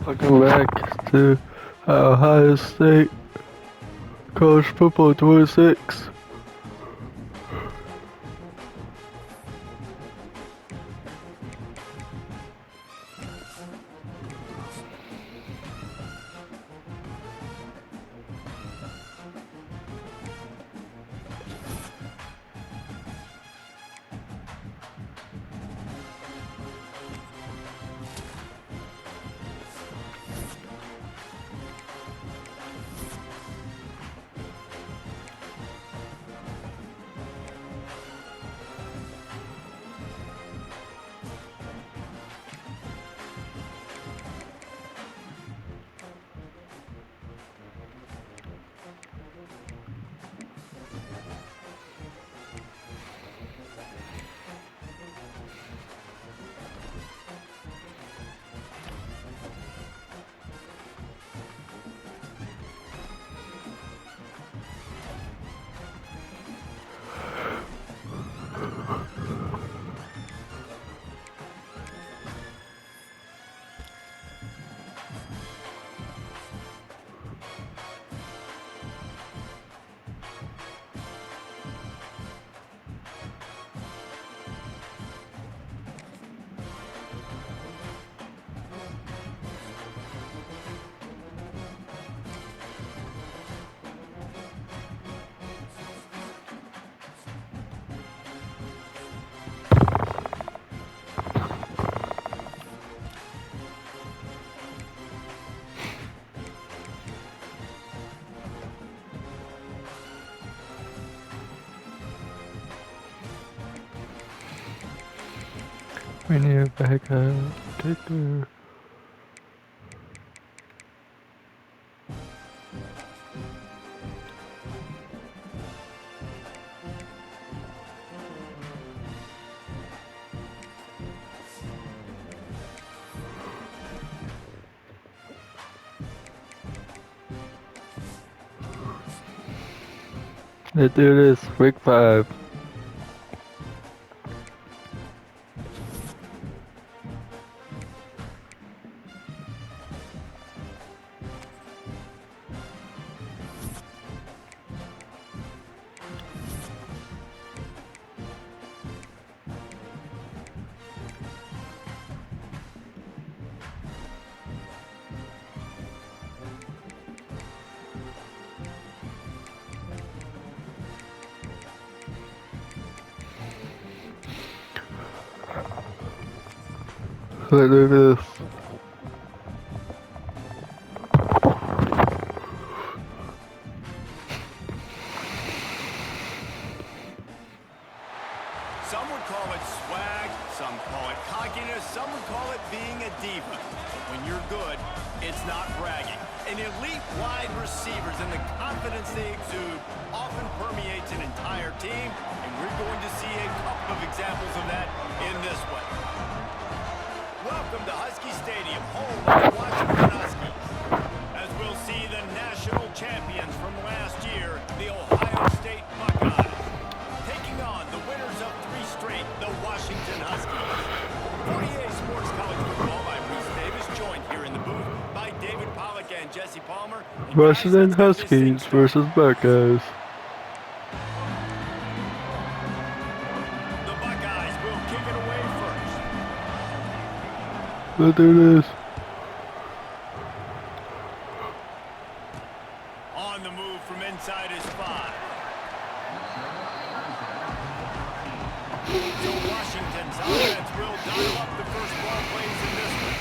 Welcome back to Ohio State College Football 26. We need a backup kicker. Let's do this. Week 5. Let's do this. Some would call it swag, some call it cockiness, some would call it being a diva. But when you're good, it's not bragging. An elite wide receivers and the confidence they exude often permeates an entire team, and we're going to see a couple of examples of that in this one. Welcome to Husky Stadium, home of the Washington Huskies. As we'll see the national champions from last year, the Ohio State Buckeyes, taking on the winners of 3 straight, the Washington Huskies. 48 Sports College Football, I'm Reese Davis, joined here in the booth by David Pollack and Jesse Palmer. And Washington guys, let's get this thing Huskies versus Buckeyes. The Buckeyes will kick it away first. Let's do this. On the move from inside his 5. So Washington's offense will dial up the first ball plays in this one.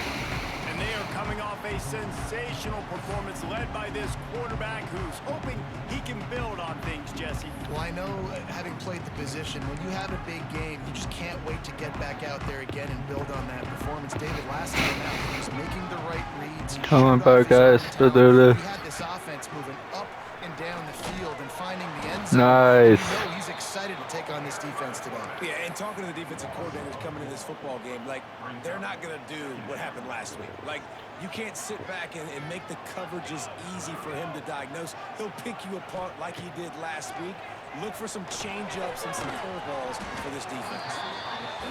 And they are coming off a sensational performance led by this quarterback who's hoping he can build on things, Jesse. Well, I know, having played the position, when you have a big game, you just can't wait to get back out there again and build on that performance. David, last time out, he was making the right reads. Come on, Buckeyes. Let's do this. He had this offense moving up and down the field and finding the end zone. Nice. You know he's excited to take on this defense today. Yeah, and talking to the defensive coordinators coming into this football game, like, they're not going to do what happened last week. Like, you can't sit back and make the coverages easy for him to diagnose. He'll pick you apart like he did last week. Look for some change-ups and some curveballs for this defense.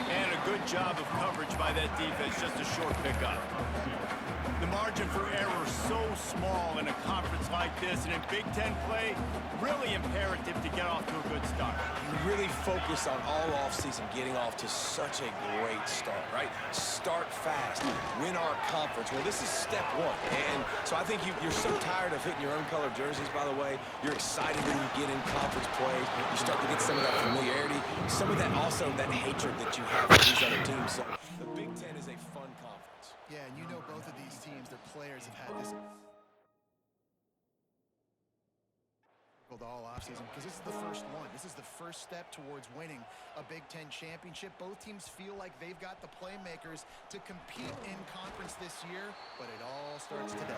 And a good job of coverage by that defense, just a short pickup. The margin for error is so small in a conference like this, and in Big Ten play, really imperative to get off to a good start. You really focus on all offseason getting off to such a great start, right? Start fast, win our conference. Well, this is step one. And so I think you're so tired of hitting your own colored jerseys, by the way. You're excited when you get in conference play. You start to get some of that familiarity, some of that also that hatred that you have for these other teams. So the Big Ten is a fun conference. Yeah, and you know both of these teams, their players have had this all offseason because this is the first one. This is the first step towards winning a Big Ten championship. Both teams feel like they've got the playmakers to compete in conference this year, but it all starts today.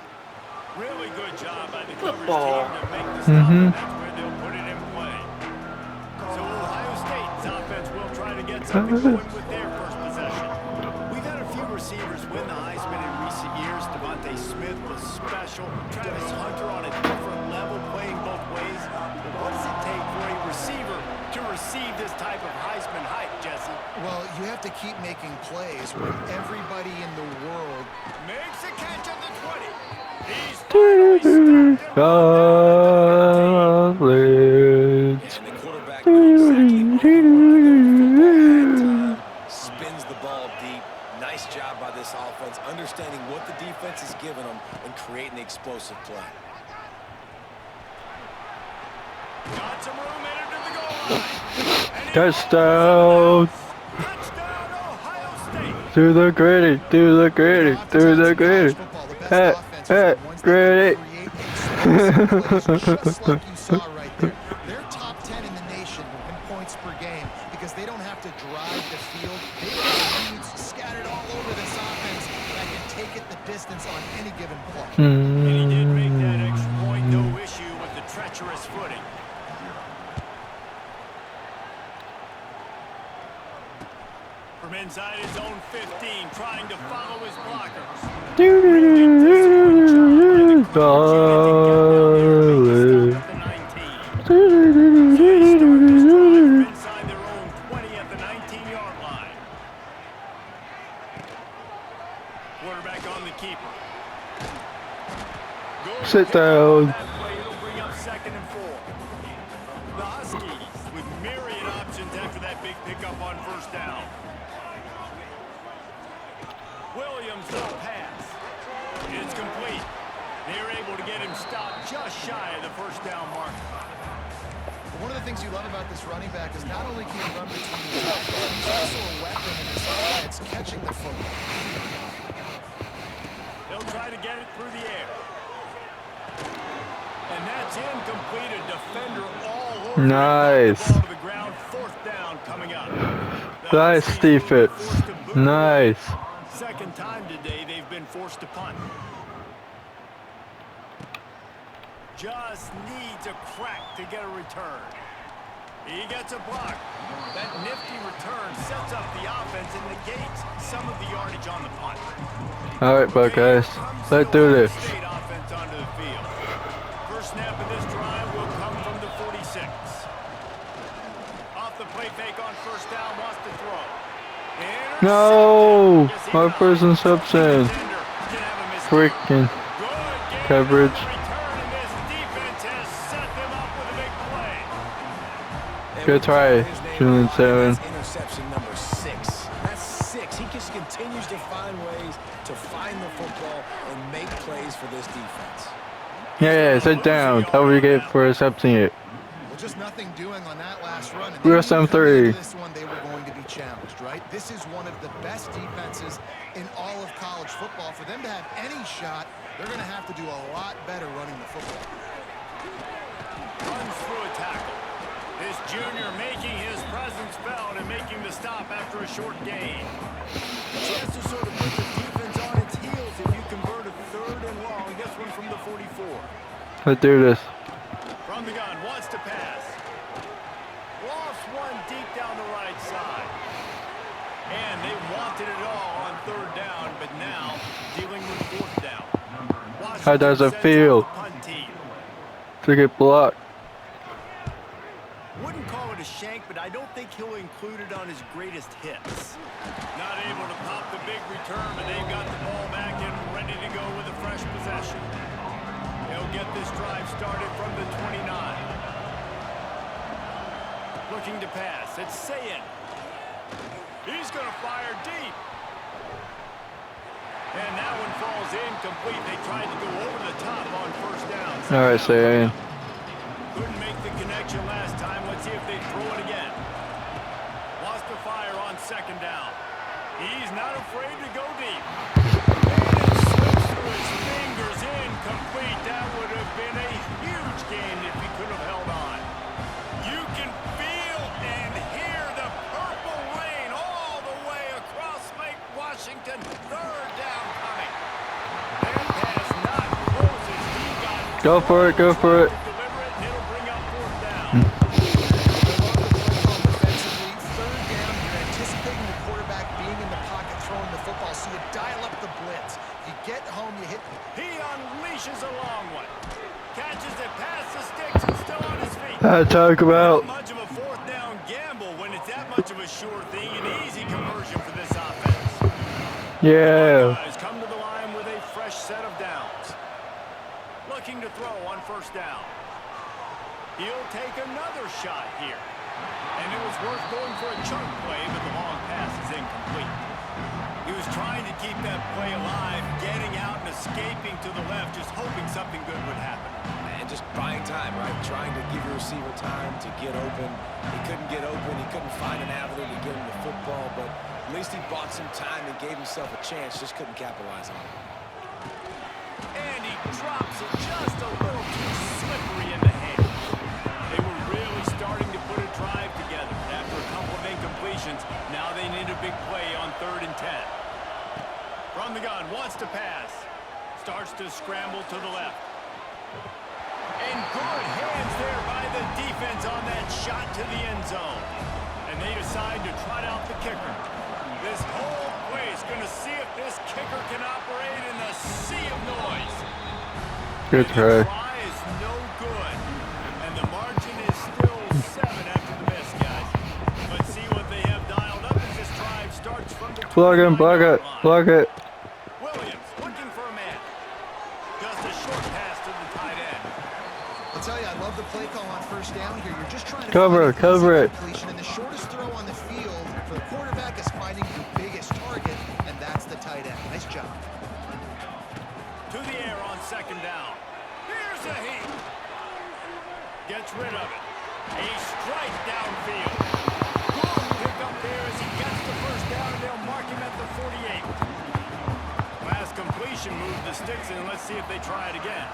Really good job by the coverage team to make the stop, and that's where they'll put it in play. So Ohio State's offense will try to get something going with their first possession. We've had a few receivers win the Heisman in recent years. Devontae Smith was special. Travis Hunter on a different level, playing both ways. But what does it take for a receiver to receive this type of Heisman hype, Jesse? Well, you have to keep making plays when everybody in the world Makes a catch at the 20. He's finally stopped. College. And the quarterback knew exactly spins the ball deep. Nice job by this offense, understanding what the defense is giving them and creating the explosive play. Got some room into the goal line. And he Touchdown. Touchdown, Ohio State. To the gritty, to the gritty, to the gritty. Hey, hey, gritty. just like you saw right there. They're top 10 in the nation in points per game because they don't have to drive the field. They've got leads scattered all over this offense that can take it the distance on any given play. And he did make that extra point, no issue with the treacherous footing. From inside his own 15, trying to follow his blockers. College. Inside their own 20 at the 19-yard line. Quarterback on the keeper. Good Sit pick up on down. that play. It'll bring up 2nd and 4. The Huskies with myriad options after that big pickup on first down. Williams will pass. It's complete. They're able to get him stopped just shy of the first down mark. One of the things you love about this running back is not only can he run between the tackles, he's also a weapon in this offense catching the football. They'll try to get it through the air. And that's incomplete. A defender all over. Nice. The ball to the ground. 4th down coming up. The Nice Huskies will be defense. forced to boot. Nice. Second time today they've been forced to punt. Just needs a crack to get a return. He gets a block. That nifty return sets up the offense and negates some of the yardage on the punt. All right, Buckeyes. Let's do this. State offense onto the field. First snap of this drive will come from the 46. Off the play fake on first down, wants to throw. No, Intercepted. my first interception. Freaking coverage. Good try, Julian 7. Interception number 6. That's 6. He just continues to find ways to find the football and make plays for this defense. Yeah, sit down. That's what you get for accepting it. Well, just nothing doing on that last run. And We they are knew coming 7-3. into this one they were going to be challenged, right? This is one of the best defenses in all of college football. For them to have any shot, they're going to have to do a lot better running the football. Runs through a tackle. This junior making his presence felt and making the stop after a short gain. Chance to sort of put the defense on its heels if you convert a 3rd and long. This one from the 44. Let's do this. From the gun, wants to pass. Lost one deep down the right side. And they wanted it all on 3rd down, but now dealing with 4th down. How does it Washington feel sends out the punt team. to get blocked? Wouldn't call it a shank, but I don't think he'll include it on his greatest hits. Not able to pop the big return, but they've got the ball back and ready to go with a fresh possession. They'll get this drive started from the 29. Looking to pass. It's Sayin. He's going to fire deep. And that one falls incomplete. They tried to go over the top on first down. All right, Sayin. Couldn't make the connection last time. Let's see if they throw it again. Wants to fire on second down. He's not afraid to go deep. And it slips through his fingers. Incomplete. That would have been a huge gain if he could have held on. You can feel and hear the purple rain all the way across Lake Washington. Third down coming. That pass not closes. He got Go for it, go for it. Talk about Much of a fourth down gamble when it's that much of a sure thing, an easy conversion for this offense. yeah. Guys come to the line with a fresh set of downs. Looking to throw on first down. He'll take another shot here. And it was worth going for a chunk play, but the long pass is incomplete. He was trying to keep that play alive, getting out and escaping to the left, just hoping something good would happen. And just buying time, right? Trying to give your receiver time to get open. He couldn't get open. He couldn't find an avenue to get him the football, but at least he bought some time and gave himself a chance. Just couldn't capitalize on it. And he drops it just a little too slippery in the hands. They were really starting to put a drive together. After a couple of incompletions, now they need a big play on 3rd and 10. From the gun, wants to pass. Starts to scramble to the left. And good hands there by the defense on that shot to the end zone. And they decide to trot out the kicker. This whole play is going to see if this kicker can operate in the sea of noise. Good try. The try is no good. And the margin is still 7 after the miss, guys. Let's see what they have dialed up as this drive starts from the Block it, block it, block it. Williams looking for a man. Just a short pass to the tight end. I'll tell you, I love the play call on first down here. You're just trying to Cover it, cover it. completion, and the shortest throw on the field for the quarterback is finding your biggest target, and that's the tight end. Nice job. To the air on second down. Here's a heat. Gets rid of it. A strike downfield. Good pick up there as he gets the first down, and they'll mark him at the 48. Last completion moved the sticks in. Let's see if they try it again.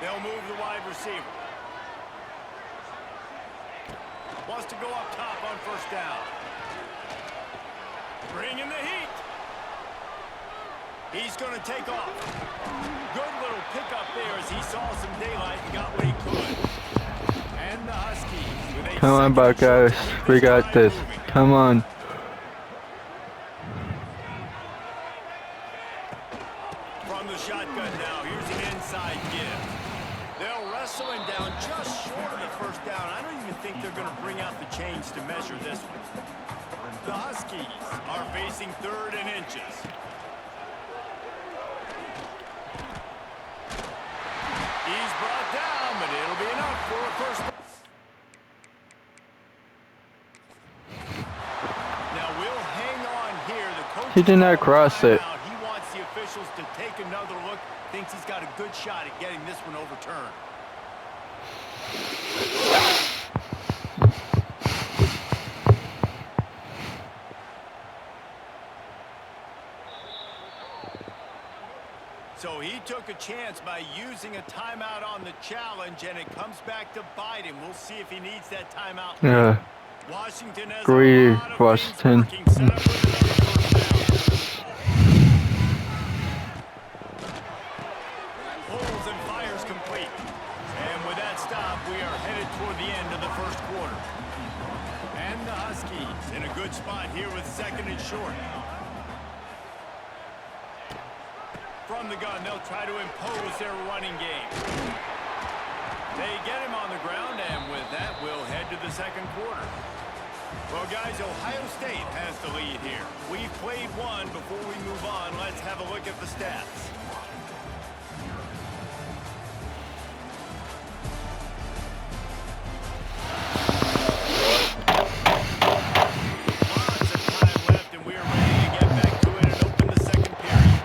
They'll move the wide receiver. Wants to go up top on first down. Bring in the heat. He's going to take off. Good little pickup there as he saw some daylight and got what he could. And the Huskies with a Come on, Buckeyes. We got this. Come on. From the shotgun now, here's an inside give. They'll wrestle him down just short of the first down. I don't even think they're going to bring out the chains to measure this one. The Huskies are facing 3rd and inches. He's brought down, but it'll be enough for a first. Now we'll hang on here. The coach He did not cross it. He wants the officials to take another look. Thinks he's got a good shot at getting this one overturned. So he took a chance by using a timeout on the challenge, and it comes back to bite him. We'll see if he needs that timeout. Yeah. Washington has Greedy a lot of Washington. things working. Set up with another first down. Pulls and fires complete. And with that stop, we are headed toward the end of the first quarter. And the Huskies in a good spot here with 2nd and short. From the gun, they'll try to impose their running game. They get him on the ground, and with that, we'll head to the second quarter. Well, guys, Ohio State has the lead here. We've played one. Before we move on, let's have a look at the stats. Lots of time left, and we are ready to get back to it and open the second period.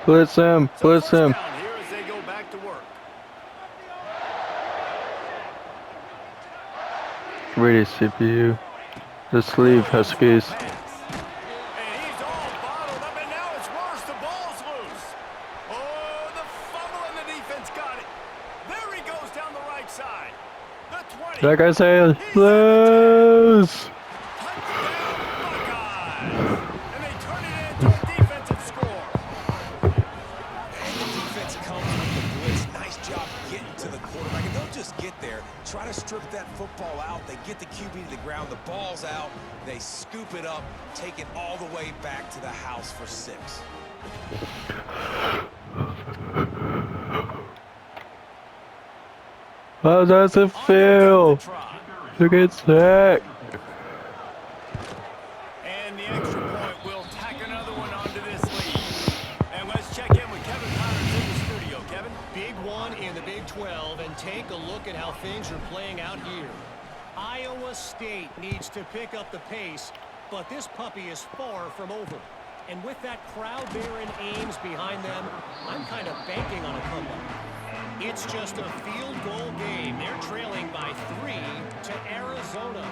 Blitz him, So blitz first him. down here as they go back to work. Ready, CPU. The sleeve, Huskies. And he's all bottled up, and now it's worse. The ball's loose. Oh, the fumble, and the defense got it. There he goes down the right side. The 20. That guy saying, lose. Touchdown, Buckeyes. And they turn it into a defensive score. And the defense comes with the blitz. Nice job getting to the quarterback. And don't just get there. Try to strip that football out. They get the QB to the ground. The ball's out. They scoop it up, take it all the way back to the house for 6. How does it feel to get sacked? And the extra point will tack another one onto this lead. And let's check in with Kevin Connors in the studio. Kevin? Big one in the Big 12, and take a look at how things are playing out here. Iowa State needs to pick up the pace, but this puppy is far from over. And with that crowd there in Ames behind them, I'm kind of banking on a comeback. It's just a field goal game. They're trailing by 3 to Arizona.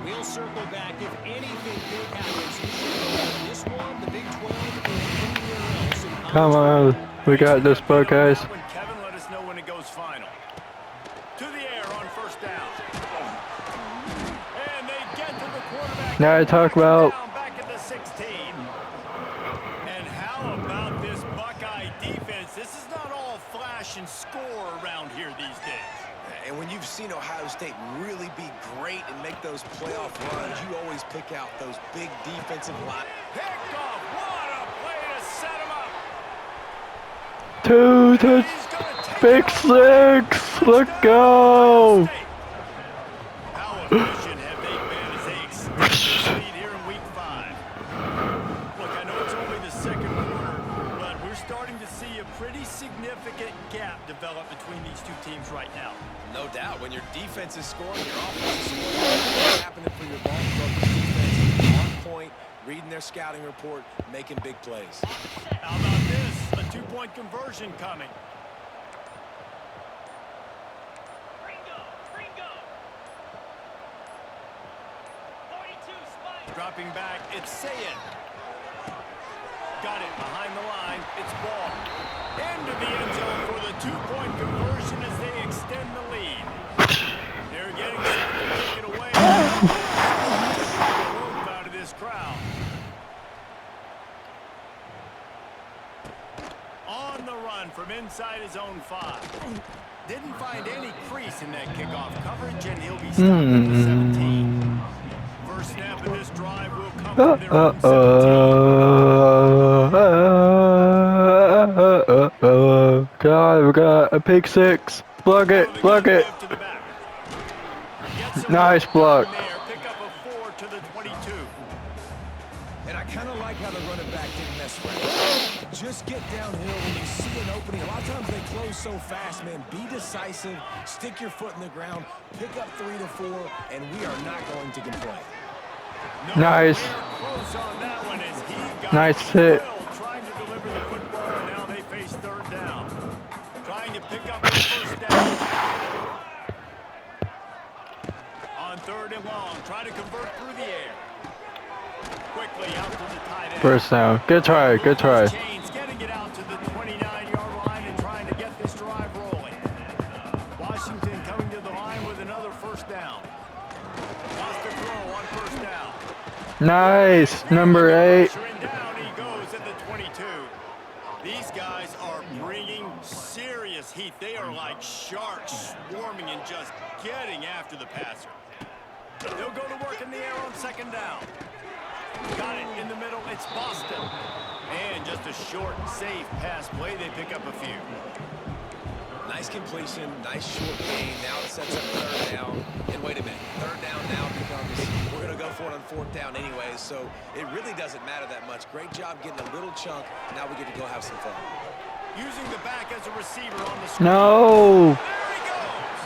We'll circle back if anything big happens. This one, the Big 12, or anywhere else in college. Come on, we got this, Buckeyes. When Kevin, let us know when it goes final. To the air on first down. And they get to the quarterback. Now I talk about Down back at the 16. And how about this Buckeye defense? This is not all flash and score around here these days. And when you've seen Ohio State really be great and make those playoff runs, you always pick out those big defensive lines. Picked off. What a play to set him up. 2 to He's gonna take Big it. 6. Let's go. How efficient have they been as they extend this lead here in week 5? Look, I know it's only the second quarter, but we're starting to see a pretty significant gap develop between these two teams right now. No doubt, when your defense is scoring, your offense is scoring, what's happening for your ball club defense on point, reading their scouting report, making big plays. How about this? A 2-point conversion coming. Dropping back, it's Sayin. Got it behind the line. It's ball. Into the end zone for the 2-point conversion as they extend the lead. They're getting set to take it away. Rope out of this crowd. On the run from inside his own 5. Didn't find any crease in that kickoff coverage, and he'll be stopped at the 17. First snap of this drive will come from their own 17. God, we got a pick 6. Plug it, plug it. Nice block. Pick up a 4 to the 22. And I kind of like how the running back didn't mess around. Just get downhill when you see an opening. A lot of times they close so fast, man. Be decisive, stick your foot in the ground, pick up 3 to 4, and we are not going to complain. Nice. Close on that one as he got Nice hit. trying to deliver the football, and now they face third down. Trying to pick up the first down. On 3rd and long, trying to convert through the air. Quickly out to the tight end. First down. Good try, good try. Chains getting it out to the 29-yard line and trying to get this drive rolling. Washington coming to the line with another first down. Wants to throw on first down. Nice. Number 8. And down he goes at the 22. These guys are bringing serious heat. They are like sharks swarming and just getting after the passer. They'll go to work in the air on 2nd down. Got it in the middle. It's Boston. And just a short, safe pass play. They pick up a few. Nice completion, nice short gain. Now it sets up third down. And wait a minute, third down now becomes, we're going to go for it on fourth down anyway, so it really doesn't matter that much. Great job getting a little chunk. Now we get to go have some fun. Using the back as a receiver on the screen. No. There he goes.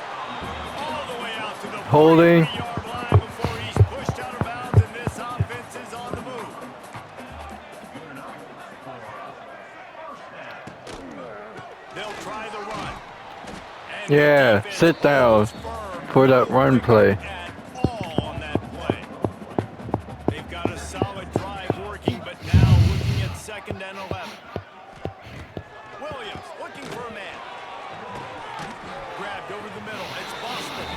All the way out to the Holding. 40-yard line before he's pushed out of bounds, and this offense is on the move. They'll try the run. And Yeah, the defense sit down holds firm. for that run play. At all on that play. They've got a solid drive working, but now looking at 2nd and 11. Williams looking for a man. Grabbed over the middle. It's Boston.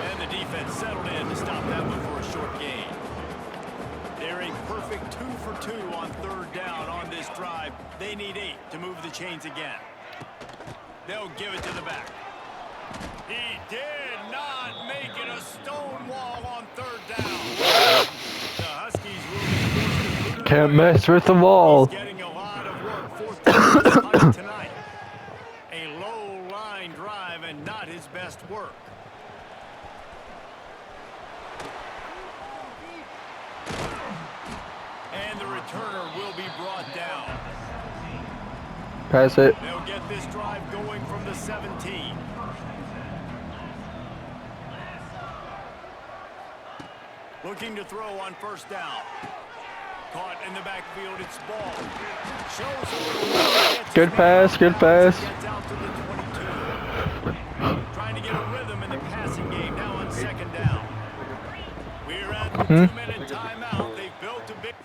And the defense settled in to stop that one for a short gain. They're a perfect 2 for 2 on 3rd down on this drive. They need 8 to move the chains again. They'll give it to the back. He did not make it a stone wall on 3rd down. The Huskies will be forced to put it Can't away. mess with the ball. He's getting a lot of work. 4th down tonight. A low line drive and not his best work. And the returner will be brought down. Pass it. They'll get this drive going from the 17. Looking to throw on 1st down. Caught in the backfield, it's Ball. Shows a little Good pass, good pass. Gets out to the 22. Trying to get a rhythm in the passing game now on 2nd down. We're at the 2-minute timeout. They've built a big...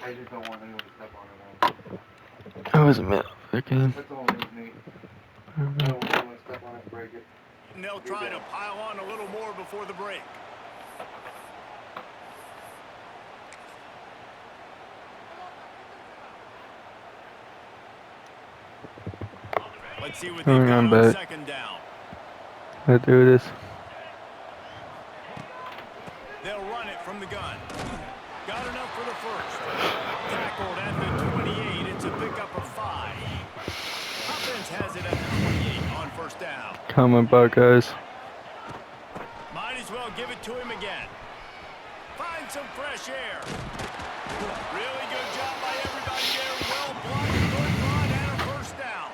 I just don't want anyone to step on it. I was a minute again. That's all it is, Nate. I don't want anyone to step on it and break it. And they'll try to pile on a little more before the break. Let's see what they've Hang got on, on back. 2nd down. Let's do this. They'll run it from the gun. Got enough for the 1st. Tackled at the 28. It's a pickup of 5. Offense has it at the 28 on 1st down. Coming back, guys. Might as well give it to him again. Find some fresh air. Really good job by everybody there. Well blocked, good run, and a 1st down.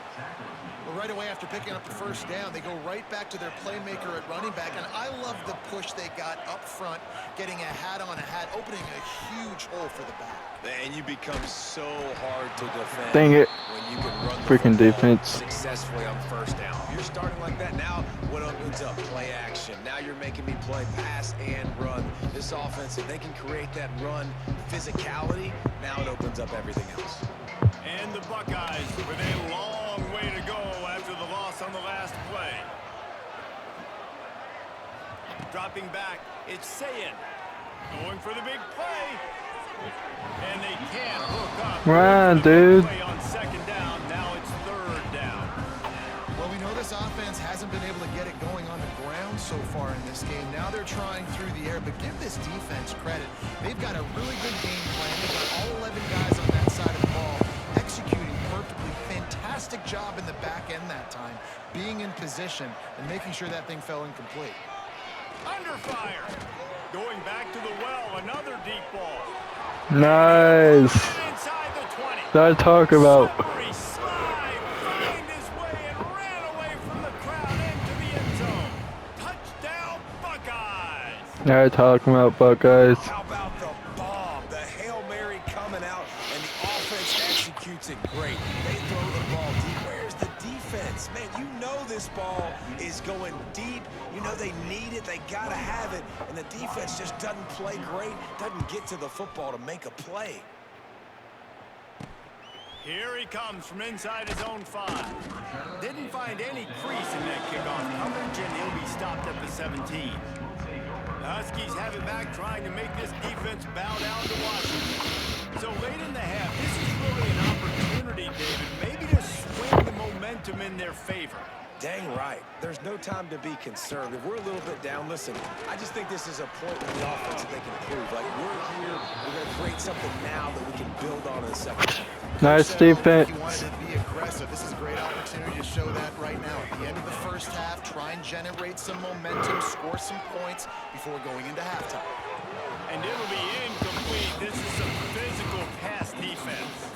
Well, right away after picking up the 1st down, they go right back to their playmaker at running back. And I love the push they got up front, getting a hat on a hat, opening a huge hole for the back. And you become so hard to defend. Dang it. When you can run the Freaking football defense. successfully on 1st down. If you're starting like that, now what opens up? Play action. Now you're making me play pass and run. This offense, if they can create that run physicality, now it opens up everything else. And the Buckeyes with a long way to go after the loss on the last play. Dropping back, it's Sayin. Going for the big play. And they can't hook up. Run, For the big dude. play on 2nd down. Now it's 3rd down. Well, we know this offense hasn't been able to get it going on the ground so far in this game. Now they're trying through the air, but give this defense credit. They've got a really good game plan. They've got all 11 guys on that side of the ball executing perfectly. Fantastic job in the back end that time, being in position and making sure that thing fell incomplete. Under fire. Going back to the well. Another deep ball. Nice. Inside the 20. That I talk about. Slippery slide, find his way and ran away from the crowd into the end zone. Touchdown, Buckeyes! That I talk about, Buckeyes. How about the bomb? The Hail Mary coming out, and the offense executes it great. They throw the ball deep. Where's the defense? Man, you know this ball is going deep. You know they need it. They got to have it. And the defense just doesn't play great, doesn't get to the football to make a play. Here he comes from inside his own 5. Didn't find any crease in that kickoff coverage, and he'll be stopped at the 17. The Huskies have it back, trying to make this defense bow down to Washington. So late in the half, this is really an opportunity, David, maybe to swing the momentum in their favor. Dang right. There's no time to be conservative. We're a little bit down. Listen, I just think this is a point in the offense that they can prove. Like, we're here. We're going to create something now that we can build on in the second half. Nice So, defense. If you wanted to be aggressive, this is a great opportunity to show that right now. At the end of the first half, try and generate some momentum, score some points before going into halftime. And it'll be incomplete. This is some physical pass defense.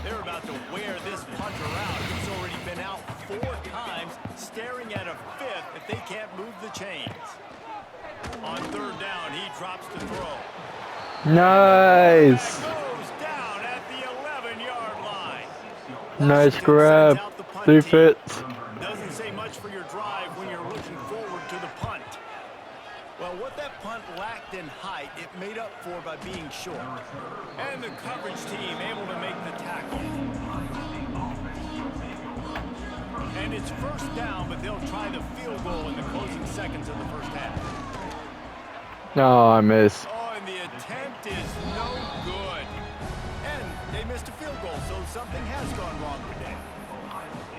They're about to wear this punter out. He's already been out 4 times, staring at a 5th if they can't move the chains. On 3rd down, he drops the throw. Nice. Goes down at the 11-yard line. Nice Washington grab. sends out the punt Defense. team. Doesn't say much for your drive when you're looking forward to the punt. Well, what that punt lacked in height, it made up for by being short. And the coverage team able to make the tackle. And it's 1st down, but they'll try the field goal in the closing seconds of the first half. No, I missed. Oh, and the attempt is no good. And they missed a field goal, so something has gone wrong today.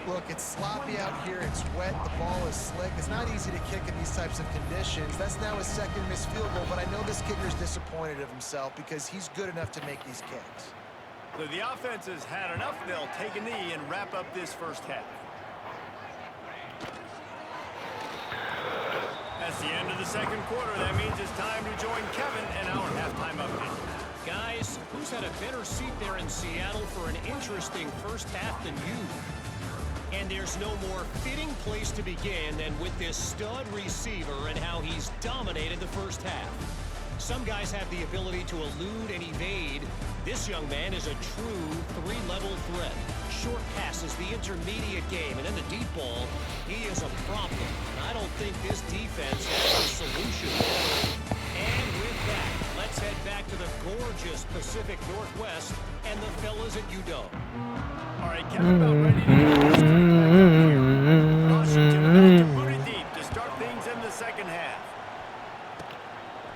Look, it's sloppy out here. It's wet. The ball is slick. It's not easy to kick in these types of conditions. That's now his 2nd missed field goal, but I know this kicker's disappointed of himself because he's good enough to make these kicks. So the offense has had enough. They'll take a knee and wrap up this first half. That's the end of the 2nd quarter. That means it's time to join Kevin and our halftime update. Guys, who's had a better seat there in Seattle for an interesting first half than you? And there's no more fitting place to begin than with this stud receiver and how he's dominated the first half. Some guys have the ability to elude and evade. This young man is a true 3-level threat. Short passes, the intermediate game, and then the deep ball, he is a problem. And I don't think this defense has a solution. And with that, let's head back to the gorgeous Pacific Northwest and the fellas at UW. All right, Kevin, about ready to get this thing back up here. Washington about to put it deep to start things in the second half.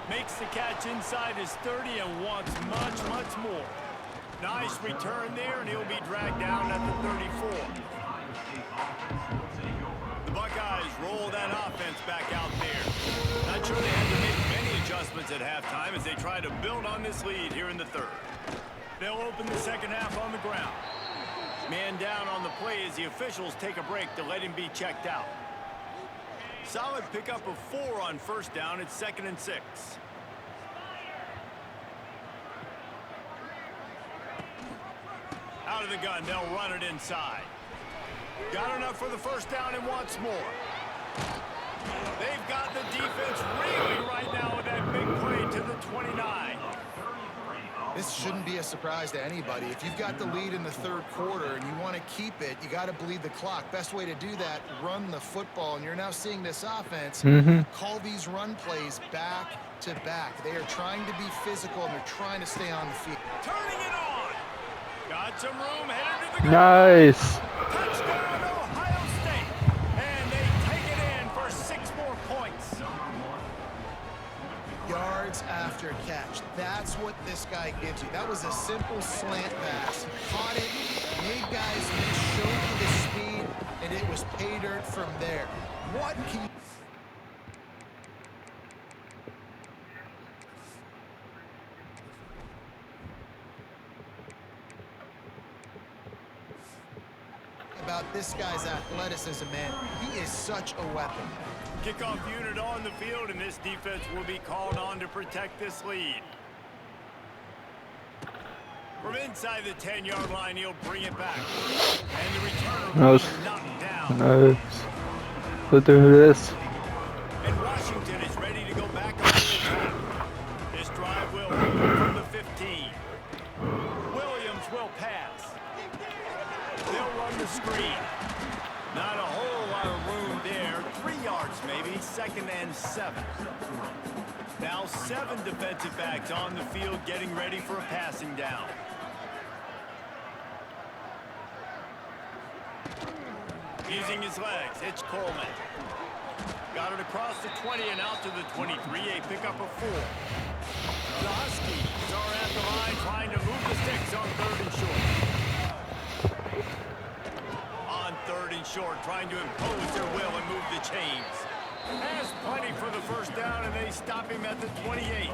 Makes the catch inside his 30 and wants much, much more. Nice return there, and he'll be dragged down at the 34. The Buckeyes roll that offense back out there. Not sure they had to make many adjustments at halftime as they try to build on this lead here in the 3rd. They'll open the second half on the ground. Man down on the play as the officials take a break to let him be checked out. Solid pickup of 4 on 1st down. It's 2nd and 6. Out of the gun, they'll run it inside. Got enough for the 1st down and wants more. They've got the defense reeling right now with that big play to the 29. This shouldn't be a surprise to anybody. If you've got the lead in the 3rd quarter and you want to keep it, you got to bleed the clock. Best way to do that, run the football. And you're now seeing this offense call these run plays back to back. They are trying to be physical and they're trying to stay on the field. Turning it on. Got some room headed to the goal. Nice. Touchdown, Ohio State. And they take it in for 6 more points. Yards after catch. That's what this guy gives you. That was a simple slant pass. Caught it, made guys miss, showed you the speed, and it was pay dirt from there. What can you... about this guy's athleticism, man. He is such a weapon. Kickoff unit on the field, and this defense will be called on to protect this lead. From inside the 10-yard line, he'll bring it back. And the returner will be knocked down. Nice. Let's do this. And Washington is ready to go back on the attack. This drive will open from the 15. Williams will pass. They'll run the screen. Not a whole lot of room there. 3 yards maybe. 2nd and 7. Now 7 defensive backs on the field getting ready for a passing down. Using his legs, it's Coleman. Got it across the 20 and out to the 23. A pickup of 4. The Huskies are at the line trying to move the sticks on 3rd and short. On 3rd and short, trying to impose their will and move the chains. Has plenty for the first down, and they stop him at the 28.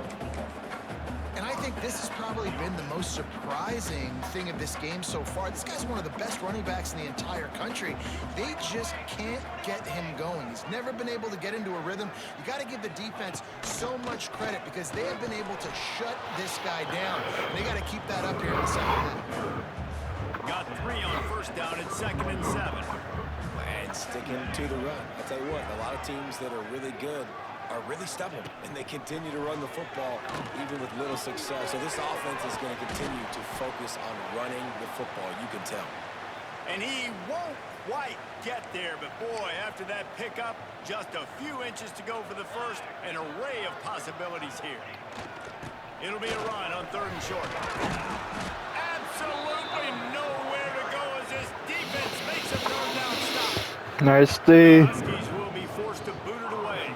And I think this has probably been the most surprising thing of this game so far. This guy's one of the best running backs in the entire country. They just can't get him going. He's never been able to get into a rhythm. You got to give the defense so much credit because they have been able to shut this guy down. And they got to keep that up here in the second half. Got 3 on first down at 2nd and 7. And sticking to the run. I tell you what, a lot of teams that are really good are really stubborn, and they continue to run the football even with little success. So this offense is going to continue to focus on running the football, you can tell. And he won't quite get there, but boy, after that pickup, just a few inches to go for the first, an array of possibilities here. It'll be a run on 3rd and short. Absolutely nowhere to go as this defense makes a third down stop. Nice D. Huskies will be forced to boot it away.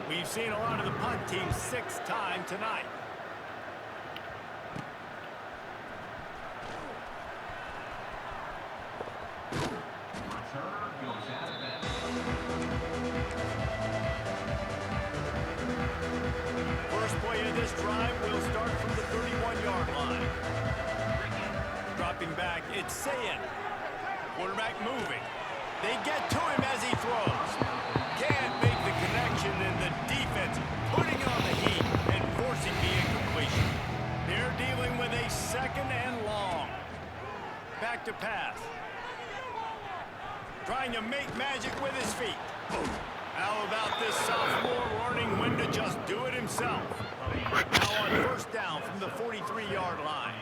We've seen a lot of the punt team 6th time tonight. First play of this drive will start from the 31-yard line. Dropping back, it's Sayin. Quarterback moving. They get to him as he throws. Can't make the connection, and the defense putting on the heat and forcing the incompletion. They're dealing with a 2nd and long. Back to pass. Trying to make magic with his feet. How about this sophomore learning when to just do it himself? Now on first down from the 43-yard line.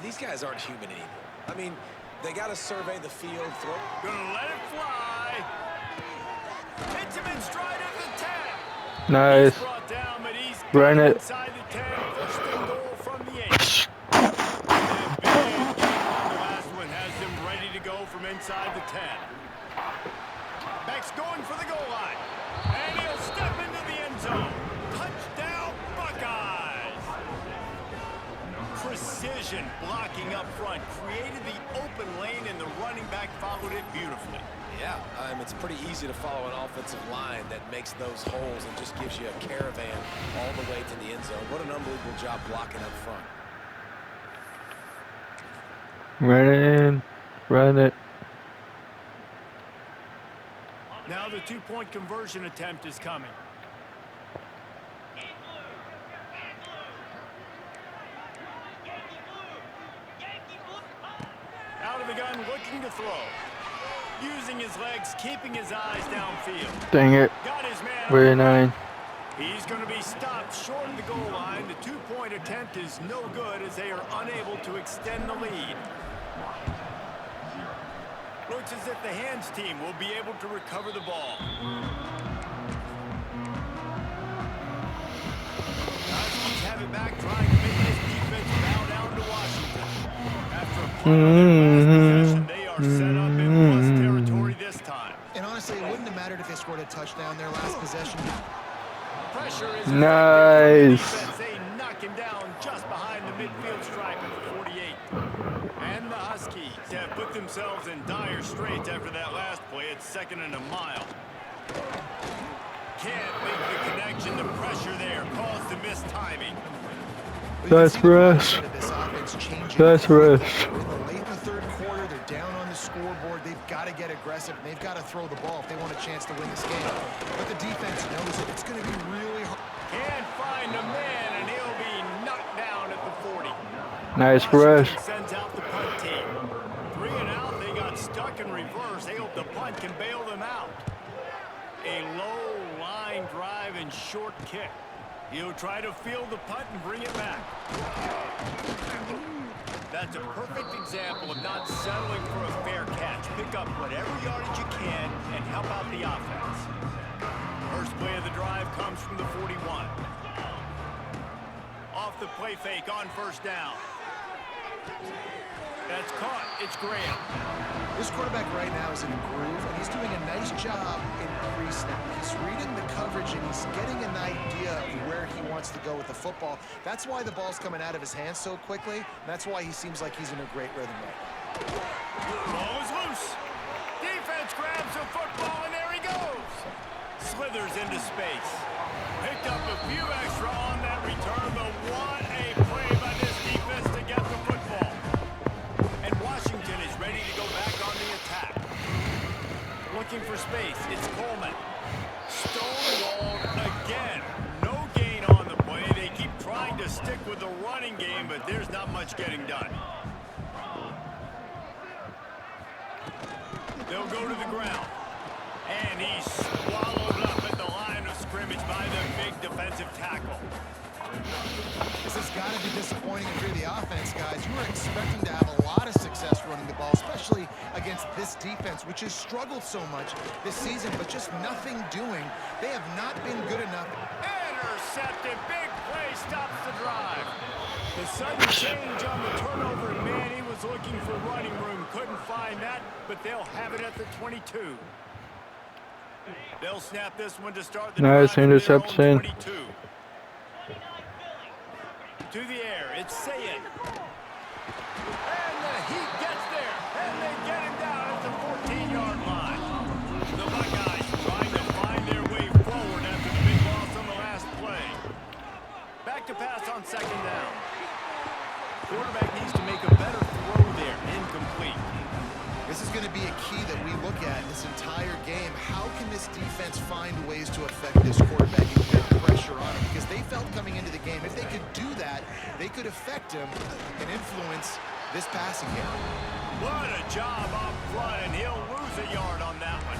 These guys aren't human anymore. I mean, they got to survey the field, throw. Gonna let it fly. Hits him in stride at the 10. Nice. He's brought down, but he's Run it. inside the 10. First and goal from the 8. That big game on the last one has them ready to go from inside the 10. Beck's going for the goal line. And he'll step into the end zone. Touchdown, Buckeyes. Precision blocking up front created the open lane, and the running back followed it beautifully. Yeah, it's pretty easy to follow an offensive line that makes those holes and just gives you a caravan all the way to the end zone. What an unbelievable job blocking up front. Run it in. Run it. Now the 2-point conversion attempt is coming. Out of the gun, looking to throw. Using his legs, keeping his eyes downfield. Dang it. Got his man. Very nine. He's going to be stopped short of the goal line. The 2-point attempt is no good as they are unable to extend the lead. Looks as if the hands team will be able to recover the ball. Huskies have it back, trying to make this defense bow down to Washington. After a punt on their last possession, they are set up in plus territory this time. And honestly, it wouldn't have mattered if they scored a touchdown their last possession. Pressure is Nice. defense. They knock him down just behind the midfield stripe at the 48. And the Huskies have put themselves in dire straits after that last play. It's 2nd and a mile. Can't make the connection. The pressure there caused the missed timing. That's rush. That's rush. Late in the 3rd quarter, they're down on the scoreboard. They've got to get aggressive. They've got to throw the ball if they want a chance to win this game. But the defense knows it. It's going to be really hard. Can't find a man, and he'll be knocked down at the 40. Nice Washington rush. sends out the punt team. 3 and out. They got stuck in reverse. They hope the punt can bail them out. A low line drive and short kick. He'll try to field the punt and bring it back. That's a perfect example of not settling for a fair catch. Pick up whatever yardage you can and help out the offense. First play of the drive comes from the 41. Off the play fake on first down. That's caught. It's Graham. This quarterback right now is in a groove, and he's doing a nice job in pre-snap. He's reading the coverage, and he's getting an idea of where he wants to go with the football. That's why the ball's coming out of his hands so quickly, and that's why he seems like he's in a great rhythm right now. Ball is loose. Defense defense grabs the football, and there he goes. Slithers into space. Picked up a few extra on that return, but what a play by this defense to get the football. And Washington is ready to go back on the attack. Looking for space, it's Coleman. Stonewalled again. No gain on the play. They keep trying to stick with the running game, but there's not much getting done. They'll go to the ground. And he's swallowed up at the line of scrimmage by the big defensive tackle. This has got to be disappointing if you're the offense, guys. You were expecting to have a lot of success running the ball, especially against this defense, which has struggled so much this season, but just nothing doing. They have not been good enough. Intercepted. Big play stops the drive. The sudden change on the turnover, man, he was looking for running room. Couldn't find that, but they'll have it at the 22. They'll snap this one to start the Nice drive from their own interception. 22. To the air, it's Sayin. And the Heat gets there, and they get him down at the 14-yard line. The Buckeyes trying to find their way forward after the big loss on the last play. Back to pass on second down. Quarterback needs to make a better throw there, incomplete. This is going to be a key that we look at this entire game. How can this defense find ways to affect this quarterback and get pressure on him? Because they felt coming into the game, if they could do that, they could affect him and influence this passing game. What a job up front, and he'll lose a yard on that one.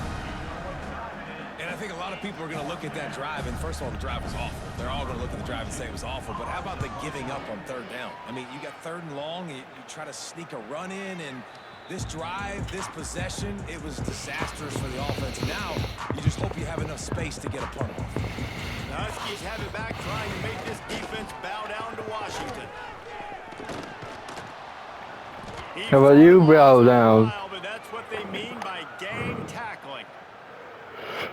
And I think a lot of people are going to look at that drive, and first of all, the drive was awful. They're all going to look at the drive and say it was awful, but how about the giving up on third down? I mean, you got third and long, and you try to sneak a run in, and this drive, this possession, it was disastrous for the offense. Now, you just hope you have enough space to get a punt off. The Huskies have it back, trying to make this defense bow down to Washington. How about you bow down? But that's what they mean by gang tackling.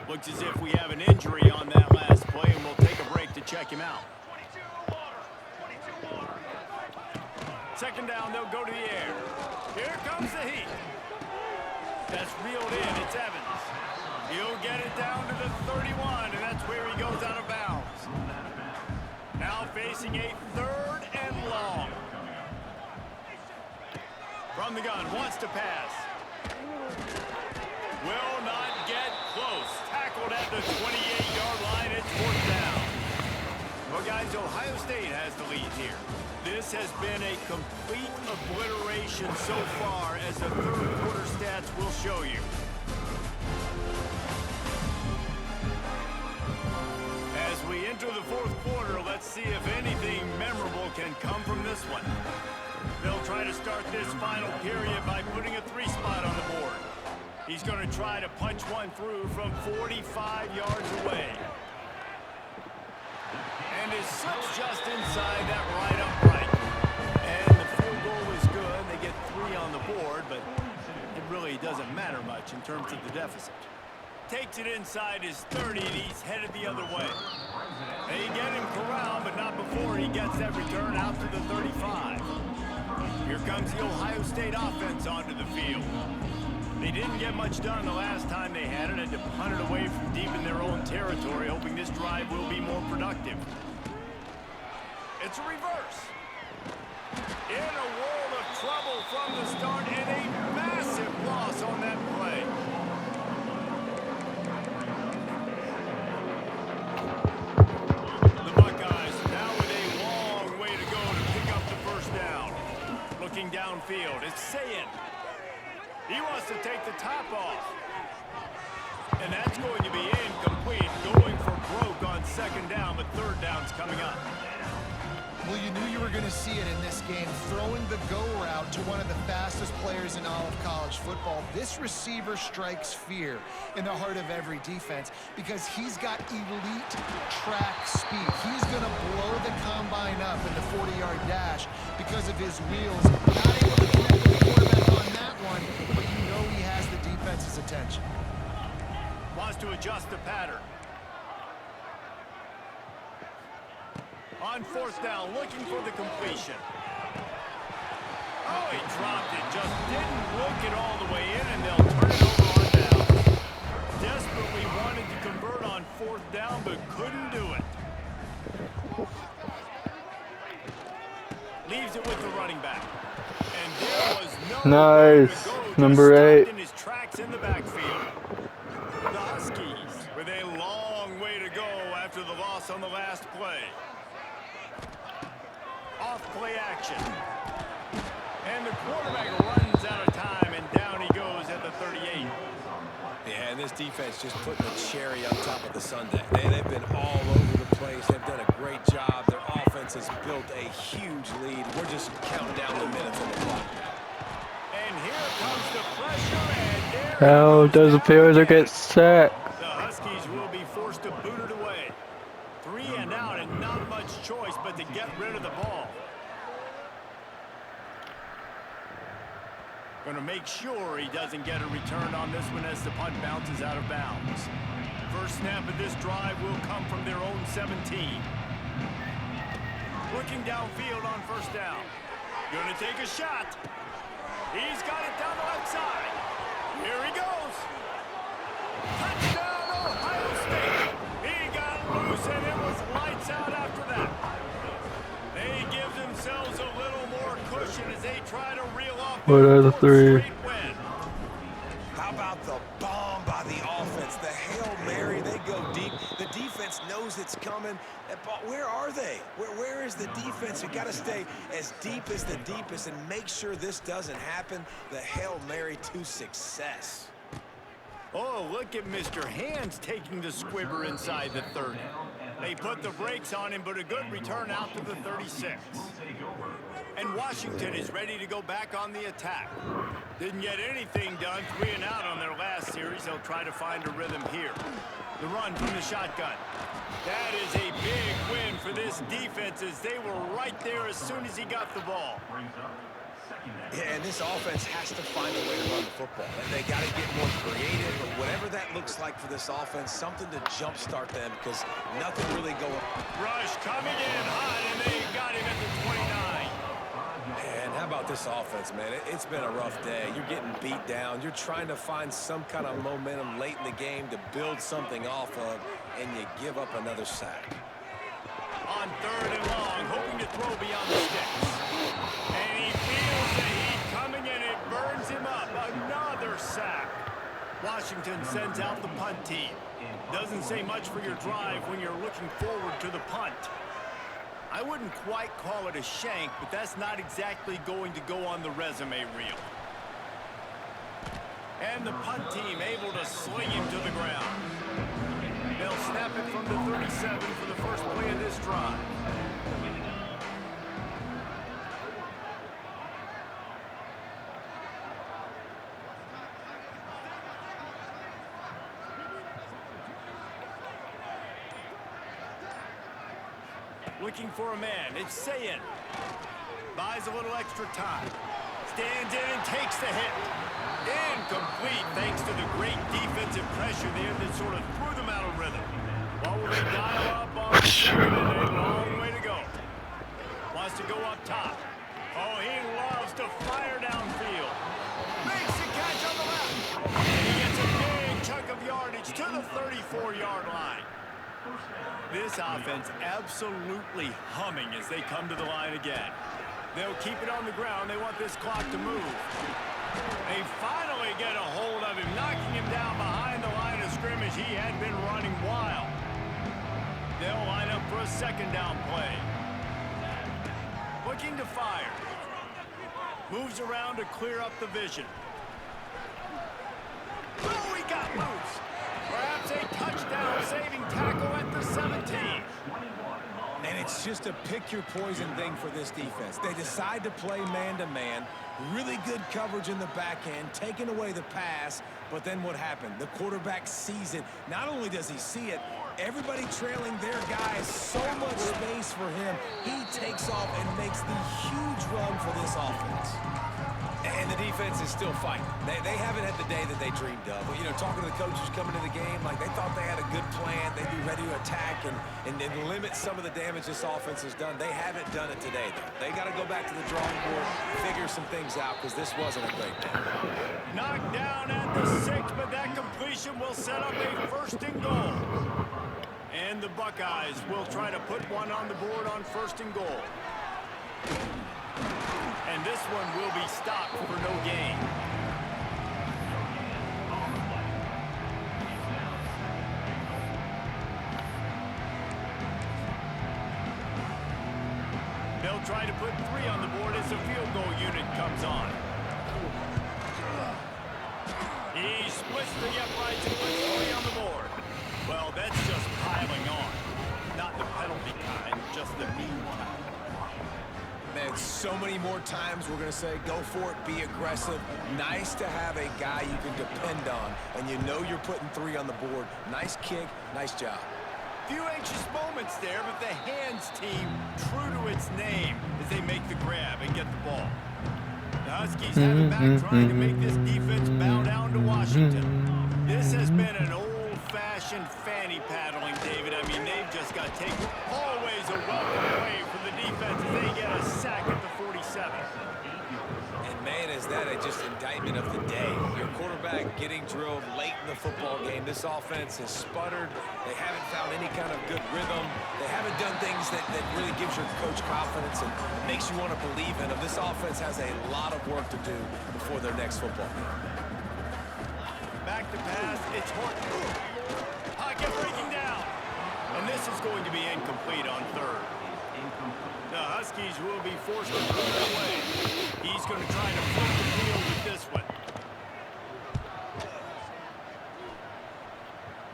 Looks as if we have an injury on that last play, and we'll take a break to check him out. Second down, they'll go to the air. Here comes the Heat. That's reeled in. It's Evans. He'll get it down to the 31, and that's where he goes out of bounds. Now facing a third and long. From the gun, wants to pass. Will not get close. Tackled at the 28-yard line. It's fourth down. Well, guys, Ohio State has the lead here. This has been a complete obliteration so far, as the third quarter stats will show you. As we enter the fourth quarter, let's see if anything memorable can come from this one. They'll try to start this final period by putting a three-spot on the board. He's going to try to punch one through from 45 yards away. And it slips just inside that right upright. And the field goal is good. They get 3 on the board, but it really doesn't matter much in terms of the deficit. Takes it inside his 30, and he's headed the other way. They get him corralled, but not before he gets that return out to the 35. Here comes the Ohio State offense onto the field. They didn't get much done the last time they had it, and to punt it away from deep in their own territory, hoping this drive will be more productive. It's a reverse. In a world of trouble from the start, and a massive loss on that play. The Buckeyes now with a long way to go to pick up the first down. Looking downfield, it's Sayin. He wants to take the top off. And that's going to be incomplete, going for broke on second down, but third down's coming up. Well, you knew you were going to see it in this game, throwing the go route to one of the fastest players in all of college football. This receiver strikes fear in the heart of every defense because he's got elite track speed. He's going to blow the combine up in the 40-yard dash because of his wheels. Not able to connect with the quarterback on that one, but you know he has the defense's attention. Wants to adjust the pattern. On fourth down, looking for the completion. Oh, he dropped it. Just didn't look it all the way in, and they'll turn it over on down. desperately wanted to convert on 4th down, but couldn't do it. Leaves it with the running back. And there was nowhere to Nice. go, just Number stopped 8. in his tracks in the backfield. The Huskies with a long way to go after the loss on the last play. Off play action. And the quarterback runs out of time, and down he goes at the 38. Yeah, and this defense just putting the cherry on top of the sundae. They've been all over the place. They've done a great job. Their offense has built a huge lead. We're just counting down the minutes on the clock. And here comes the pressure, and there How goes does the down Patriots again. get sacked? The Huskies will be forced to boot it away. 3 and out, and not much choice but to get rid of the ball. Going to make sure he doesn't get a return on this one as the punt bounces out of bounds. First snap of this drive will come from their own 17. Looking downfield on 1st down. Going to take a shot. He's got it down the left side. Here he goes. Touchdown, Ohio State. He got loose, and it was lights out after that. They give themselves a little more cushion as they try to reel off What are the 3? straight win. How about the bomb by the offense? The Hail Mary, they go deep. The defense knows it's coming. But where are they? Where is the defense? We got to stay as deep as the deepest and make sure this doesn't happen. The Hail Mary to success. Oh, look at Mr. Hands taking the squibber inside the 30. They put the brakes on him, but a good return out to the 36. And Washington is ready to go back on the attack. Didn't get anything done, 3 and out on their last series. They'll try to find a rhythm here. The run from the shotgun. That is a big win for this defense as they were right there as soon as he got the ball. Yeah, and this offense has to find a way to run the football. And they got to get more creative, but whatever that looks like for this offense, something to jumpstart them because nothing really going. Rush coming in hot, and they got him at the 29. And how about this offense, man? It's been a rough day. You're getting beat down. You're trying to find some kind of momentum late in the game to build something off of, and you give up another sack. On 3rd and long, hoping to throw beyond the sticks. And he feels the heat coming, and it burns him up. Another sack. Washington sends out the punt team. Doesn't say much for your drive when you're looking forward to the punt. I wouldn't quite call it a shank, but that's not exactly going to go on the resume reel. And the punt team able to sling him to the ground. They'll snap it from the 37 for the first play of this drive. Looking for a man. It's Sayin. Buys a little extra time. Stands in and takes the hit. Incomplete thanks to the great defensive pressure there that sort of threw them out of rhythm. What will they dial up on second and a long way to go? Wants to go up top. Oh, he loves to fire downfield. Makes the catch on the left. And he gets a big chunk of yardage to the 34-yard line. This offense absolutely humming as they come to the line again. They'll keep it on the ground. They want this clock to move. They finally get a hold of him, knocking him down behind the line of scrimmage. He had been running wild. They'll line up for a 2nd down play. Looking to fire. Moves around to clear up the vision. Oh, he got loose. Perhaps a touchdown-saving tackle at the 17. And it's just a pick-your-poison thing for this defense. They decide to play man-to-man, really good coverage in the back end, taking away the pass, but then what happened? The quarterback sees it. Not only does he see it, everybody trailing their guy, so much space for him. He takes off and makes the huge run for this offense. And the defense is still fighting. They haven't had the day that they dreamed of. You know, talking to the coaches coming to the game, like they thought they had a good plan. They'd be ready to attack and limit some of the damage this offense has done. They haven't done it today, though. They got to go back to the drawing board, figure some things out, because this wasn't a great day. Knocked down at the 6, but that completion will set up a 1st and goal. And the Buckeyes will try to put one on the board on 1st and goal. And this one will be stopped for no gain. They'll try to put 3 on the board as the field goal unit comes on. He splits the uprights and puts 3 on the board. Well, that's just piling on. Not the penalty kind, just the mean kind. Man, so many more times we're going to say, go for it, be aggressive. Nice to have a guy you can depend on, and you know you're putting 3 on the board. Nice kick, nice job. Few anxious moments there, but the hands team true to its name as they make the grab and get the ball. The Huskies have it back trying to make this defense bow down to Washington. This has been an old-fashioned fanny paddling, David. I mean, they've just got taken. Always a welcome wave for the defense as they get a sack at the 47. And man, is that just indictment of the day. Your quarterback getting drilled late in the football game. This offense has sputtered. They haven't found any kind of good rhythm. They haven't done things that really gives your coach confidence and makes you want to believe in them. This offense has a lot of work to do before their next football game. Back to pass. It's Horton. Pocket breaking down. And this is going to be incomplete on 3rd. The Huskies will be forced to put it away. He's going to try to flip the field with this one.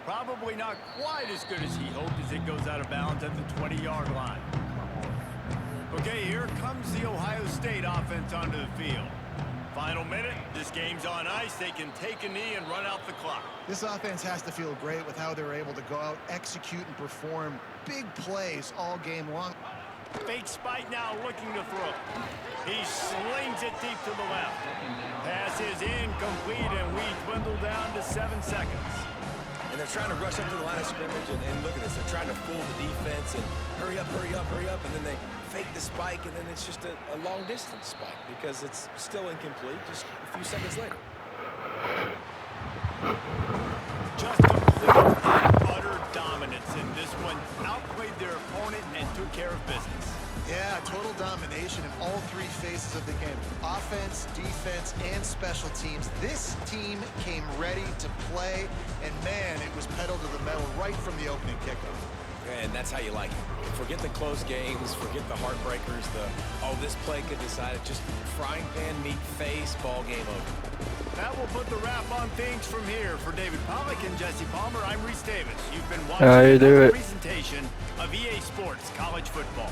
Probably not quite as good as he hoped as it goes out of bounds at the 20-yard line. Okay, here comes the Ohio State offense onto the field. Final minute, this game's on ice. They can take a knee and run out the clock. This offense has to feel great with how they're able to go out, execute, and perform big plays all game long. Fake spike now looking to throw. He slings it deep to the left. Pass is incomplete, and we dwindle down to 7 seconds. And they're trying to rush up to the line of scrimmage, and look at this. They're trying to fool the defense and hurry up, hurry up, hurry up, and then they fake the spike, and then it's just a long-distance spike because it's still incomplete just a few seconds later. Just complete and utter dominance in this one. Outplayed their opponent and took care of business. Yeah, total domination in all 3 phases of the game. Offense, defense, and special teams. This team came ready to play, and man, it was pedal to the metal right from the opening kickoff. And that's how you like it. Forget the close games, forget the heartbreakers, this play could decide it. Just frying pan meet face, ball game over. That will put the wrap on things from here. For David Pollack and Jesse Palmer, I'm Reese Davis. You've been watching another presentation of EA Sports College Football.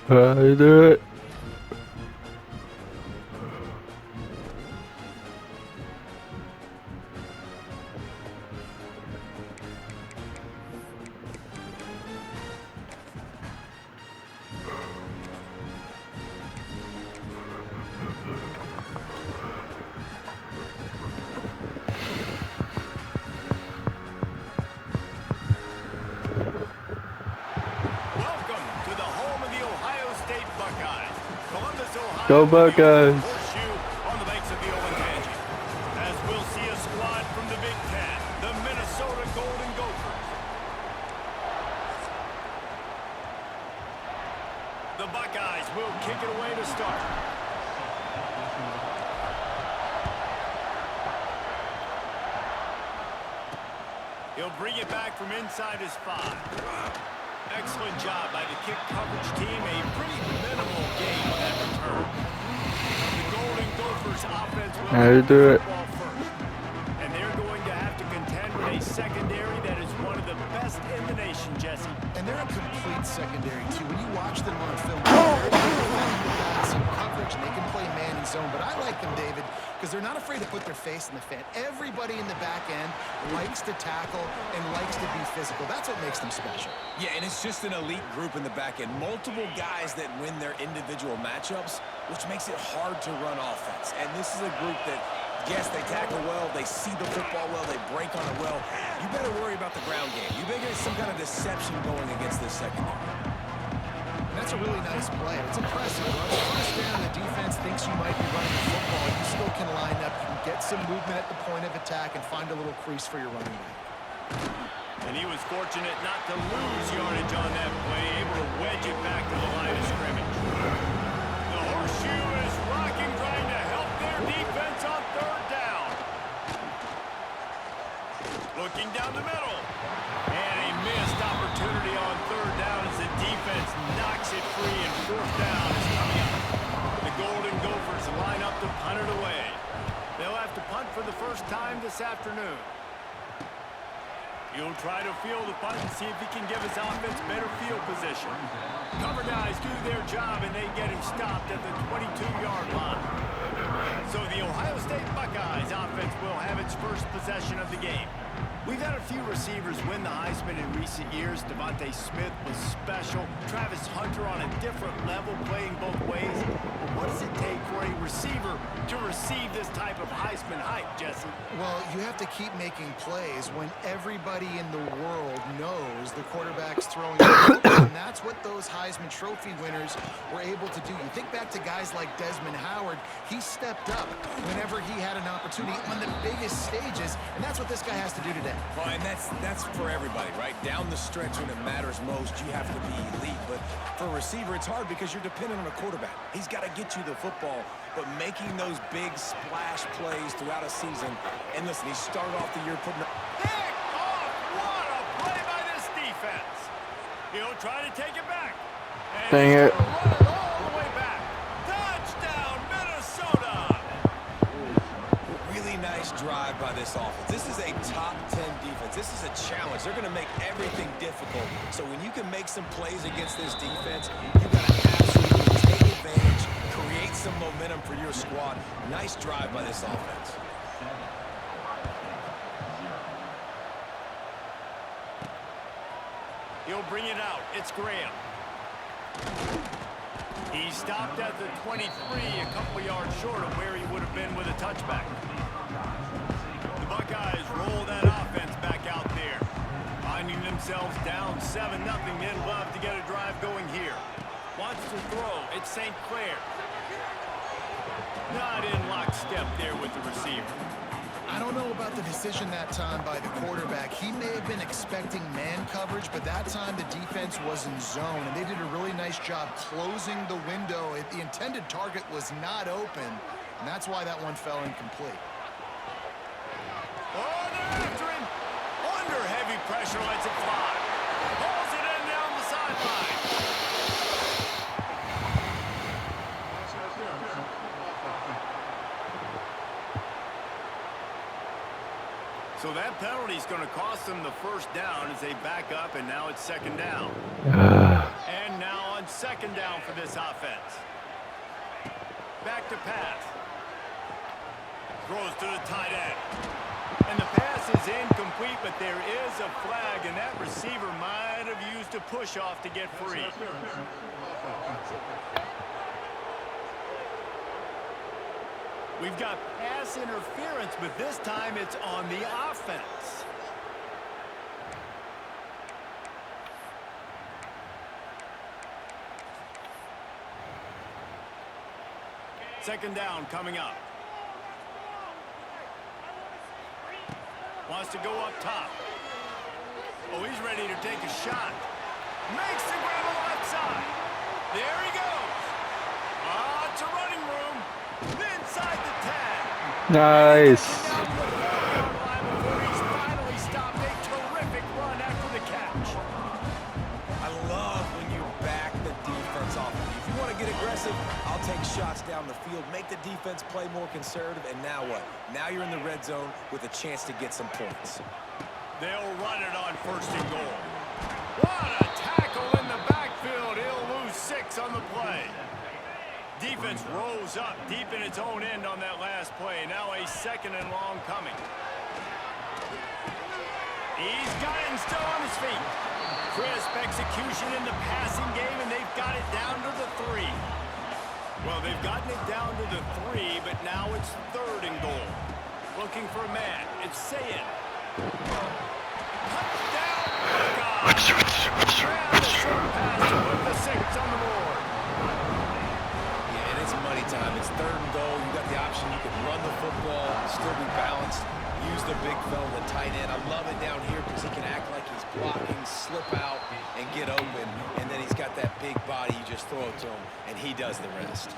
I do it. Welcome to the home of the Ohio State Buckeyes. Columbus, Ohio. Go Buckeyes. Horseshoe on the banks of the Olentangy. As we'll see a squad from the Big Ten, the Minnesota Golden Gophers. The Buckeyes will kick it away to start. He'll bring it back from inside his 5. Excellent job by the kick coverage team. A pretty minimal gain on that return. The Golden Gophers offense will How you do it? ball first. And they're going to have to contend with a secondary that is one of the best in the nation, Jesse. And they're a complete secondary, too. When you watch them on film, they're very defensive guys, some coverage, and they can play man and zone. But I like them, David, because they're not afraid to put their face in the fan. Everybody in the back end likes to tackle and likes to be physical. That's what makes them special. Yeah, and it's just an elite group in the back end. Multiple guys that win their individual matchups, which makes it hard to run offense. And this is a group that, yes, they tackle well, they see the football well, they break on it well. You better worry about the ground game. You better get some kind of deception going against this secondary. And that's a really nice play. It's impressive. On the first down, the defense thinks you might be running the football. You still can line up. You can get some movement at the point of attack and find a little crease for your running back. And he was fortunate not to lose yardage on that play, able to wedge it back to the line of scrimmage. The horseshoe is rocking, trying to help their defense on 3rd down. Looking down the middle. And a missed opportunity on 3rd down as the defense knocks it free, and 4th down is coming up. The Golden Gophers line up to punt it away. They'll have to punt for the first time this afternoon. He'll try to field the punt and see if he can give his offense better field position. Cover guys do their job, and they get him stopped at the 22-yard line. So the Ohio State Buckeyes offense will have its first possession of the game. We've had a few receivers win the Heisman in recent years. Devontae Smith was special. Travis Hunter on a different level, playing both ways. But what does it take for a receiver to receive this type of Heisman hype, Jesse? Well, you have to keep making plays when everybody in the world knows the quarterback's throwing the football, and that's what those Heisman Trophy winners were able to do. You think back to guys like Desmond Howard. He stepped up whenever he had an opportunity on the biggest stages, and that's what this guy has to do today. Well, and that's for everybody, right? Down the stretch when it matters most, you have to be elite. But for a receiver, it's hard because you're dependent on a quarterback. He's got to get you the football, but making those big splash plays throughout a season. And listen, he started off the year putting... Pick off! What a play by this defense! He'll try to take it back. And Dang he's it. gonna run it all the way back. Touchdown, Minnesota! Really nice drive by this offense. This is a top 10 defense. This is a challenge. They're going to make everything difficult. So when you can make some plays against this defense, you got to absolutely take advantage, create some momentum for your squad. Nice drive by this offense. He'll bring it out. It's Graham. He stopped at the 23, a couple yards short of where he would have been with a touchback. The Buckeyes roll that offense back out there. Finding themselves down 7-0, they'd love to get a drive going here. Wants to throw. It's St. Clair. Not in lockstep there with the receiver. I don't know about the decision that time by the quarterback. He may have been expecting man coverage, but that time the defense was in zone, and they did a really nice job closing the window. The intended target was not open, and that's why that one fell incomplete. Oh, they're after him. Under heavy pressure, lets it fly. Pulls it in down the sideline. So that penalty is going to cost them the first down as they back up, and now it's 2nd down. And now on on second down for this offense. Back to pass. Throws to the tight end. And the pass is incomplete, but there is a flag, and that receiver might have used a push-off to get free. We've got pass interference, but this time it's on the offense. Second down coming up. Wants to go up top. Oh, he's ready to take a shot. Makes the grab on the left side. There he goes. Ah, it's a running room. Inside the 10. Nice. He's finally stopped a terrific run after the catch. I love when you back the defense off. If you want to get aggressive, I'll take shots down the field, make the defense play more conservative, and now what? Now you're in the red zone with a chance to get some points. They'll run it on first and goal. What a tackle in the backfield. He'll lose 6 on the play. Defense rose up deep in its own end on that last play. Now a second and long coming. He's got it and still on his feet. Crisp execution in the passing game, and they've got it down to the 3. Well, they've gotten it down to the 3, but now it's third and goal. Looking for a man. It's Sayin. Touchdown, Buckeyes! Grab the short pass to put the 6 on the board. Yeah, and it's money time. It's third and goal. You got the option. You can run the football, still be balanced, use the big fella, the tight end. I love it down here because he can act like he's blocking, slip out, and get open. And then he's got that big body. You just throw it to him, and he does the rest.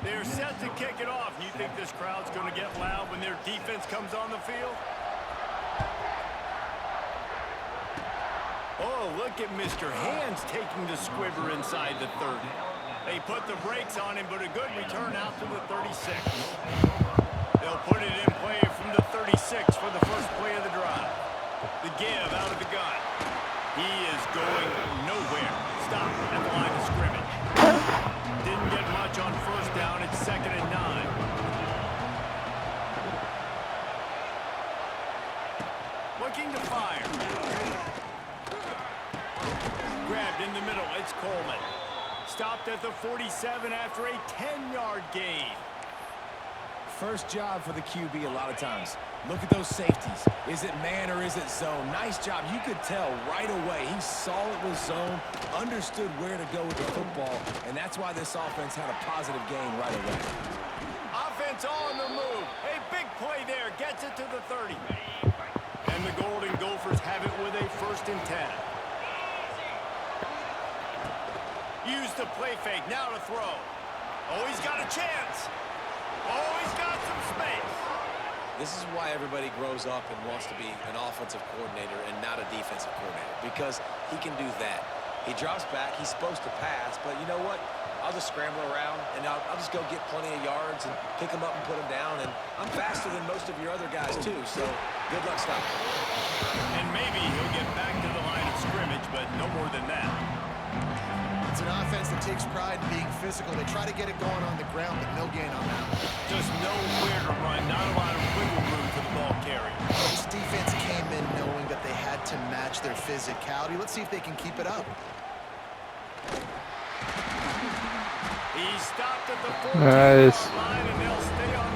They're set to kick it off. You think this crowd's going to get loud when their defense comes on the field? Oh, look at Mr. Hands taking the squibber inside the 30. They put the brakes on him, but a good return out to the 36. They'll put it in play from the 36 for the first play of the drive. The give out of the gun. He is going nowhere. Stop at the line of scrimmage. Didn't get much on first down. It's second and 9. Looking to fire. Grabbed in the middle. It's Coleman. Stopped at the 47 after a 10-yard gain. First job for the QB a lot of times. Look at those safeties. Is it man or is it zone? Nice job. You could tell right away. He saw it was zone, understood where to go with the football, and that's why this offense had a positive gain right away. Offense on the move. A big play there. Gets it to the 30. And the Golden Gophers have it with a first and 10. Use the play fake. Now to throw. Oh, he's got a chance. Oh, he's got some space. This is why everybody grows up and wants to be an offensive coordinator and not a defensive coordinator, because he can do that. He drops back. He's supposed to pass, but you know what? I'll just scramble around, and I'll just go get plenty of yards and pick them up and put them down, and I'm faster than most of your other guys, too, so good luck stopping. And maybe he'll get back to the line of scrimmage, but no more than that. It's an offense that takes pride in being physical. They try to get it going on the ground, but no gain on that. Just nowhere to run. Not a lot of wiggle room for the ball carrier. This defense came in knowing that they had to match their physicality. Let's see if they can keep it up. He stopped at the 14 Nice. line, and they'll stay on the